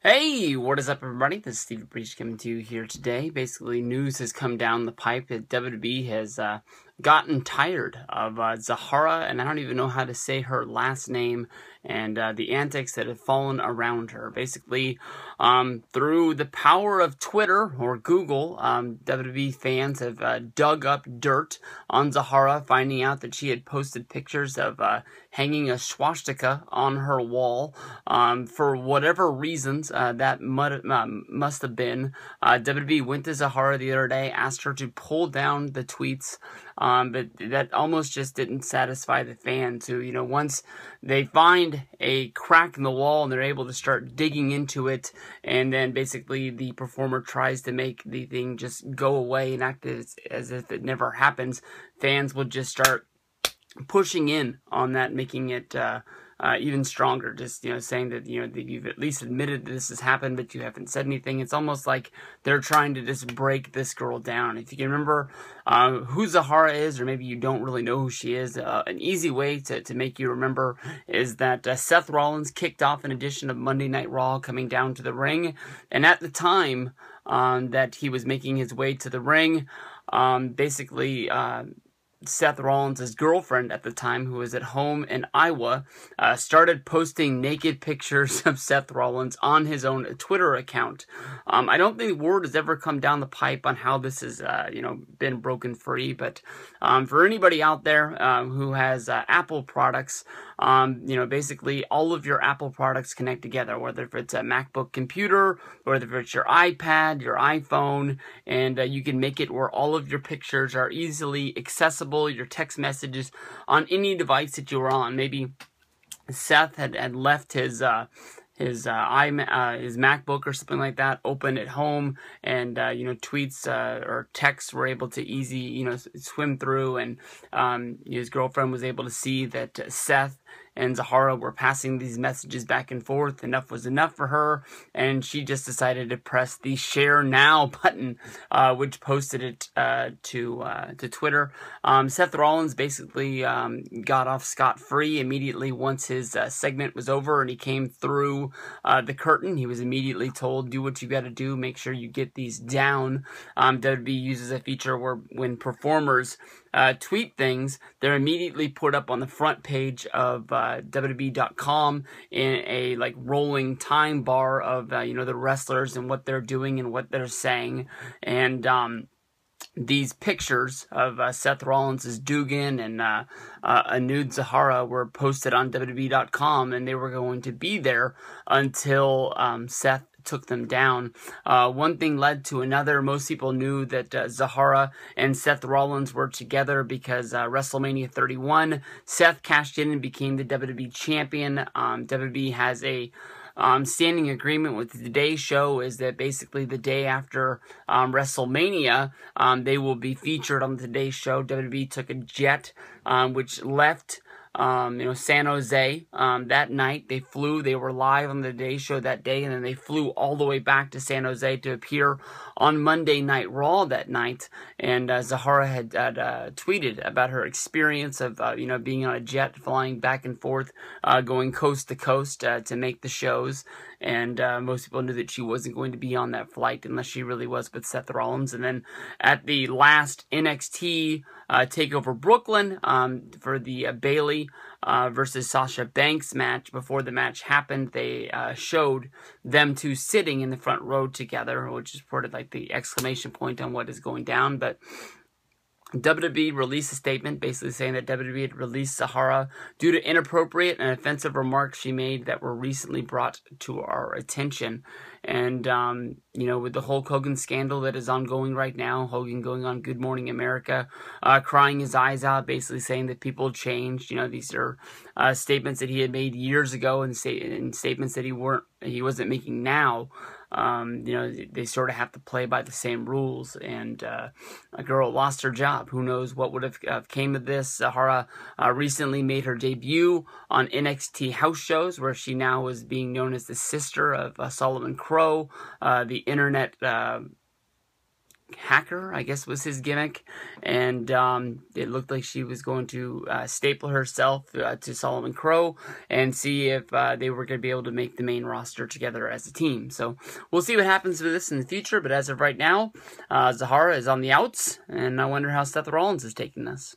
Hey, what is up, everybody? This is Steve Breach coming to you here today. Basically, news has come down the pipe that WWE has gotten tired of Zahra, and I don't even know how to say her last name, and the antics that have fallen around her. Basically, through the power of Twitter or Google, WWE fans have dug up dirt on Zahra, finding out that she had posted pictures of hanging a swastika on her wall. For whatever reasons, that must have been. WWE went to Zahra the other day, asked her to pull down the tweets, but that almost just didn't satisfy the fans who, once they find a crack in the wall and they're able to start digging into it, and then basically the performer tries to make the thing just go away and act as if it never happens, fans will just start pushing in on that, making it even stronger, just saying that that you've at least admitted this has happened, but you haven't said anything. It's almost like they're trying to just break this girl down. If you can remember who Zahra is, or maybe you don't really know who she is, an easy way to make you remember is that Seth Rollins kicked off an edition of Monday Night Raw coming down to the ring, and at the time that he was making his way to the ring, basically Seth Rollins' girlfriend at the time, who was at home in Iowa, started posting naked pictures of Seth Rollins on his own Twitter account. I don't think word has ever come down the pipe on how this has, been broken free, but for anybody out there who has Apple products, basically all of your Apple products connect together, whether if it's a MacBook computer, whether it's your iPad, your iPhone, and you can make it where all of your pictures are easily accessible, your text messages on any device that you're on. Maybe Seth had left his MacBook or something like that open at home, and tweets or texts were able to easy swim through, and his girlfriend was able to see that Seth and Zahra were passing these messages back and forth. Enough was enough for her, and she just decided to press the share now button, which posted it to Twitter. Seth Rollins basically got off scot-free immediately once his segment was over and he came through the curtain. He was immediately told, do what you got to do, make sure you get these down. WWE uses a feature where when performers tweet things, they're immediately put up on the front page of WWE.com in a rolling time bar of the wrestlers and what they're doing and what they're saying, and these pictures of Seth Rollins' Dugan and a nude Zahra were posted on WWE.com, and they were going to be there until Seth took them down. One thing led to another. Most people knew that Zahra and Seth Rollins were together because WrestleMania 31, Seth cashed in and became the WWE champion. WWE has a standing agreement with the Today Show is that basically the day after WrestleMania, they will be featured on the Today Show. WWE took a jet which left San Jose that night. They flew, they were live on the Today Show that day, and then they flew all the way back to San Jose to appear on Monday Night Raw that night. And Zahra had tweeted about her experience of being on a jet, flying back and forth, going coast to coast to make the shows. And most people knew that she wasn't going to be on that flight unless she really was with Seth Rollins. And then at the last NXT TakeOver Brooklyn for the Bayley versus Sasha Banks match, before the match happened, they showed them two sitting in the front row together, which is sort of like the exclamation point on what is going down. But WWE released a statement basically saying that WWE had released Zahra due to inappropriate and offensive remarks she made that were recently brought to our attention. And, with the Hulk Hogan scandal that is ongoing right now, Hogan going on Good Morning America, crying his eyes out, basically saying that people changed. These are statements that he had made years ago, and statements that he wasn't making now. They sort of have to play by the same rules, and a girl lost her job. Who knows what would have came of this? Zahra recently made her debut on NXT house shows, where she now is being known as the sister of Solomon Crow, the internet hacker, I guess was his gimmick, and it looked like she was going to staple herself to Solomon Crow and see if they were going to be able to make the main roster together as a team. So we'll see what happens with this in the future, but as of right now, Zahara is on the outs, and I wonder how Seth Rollins is taking this.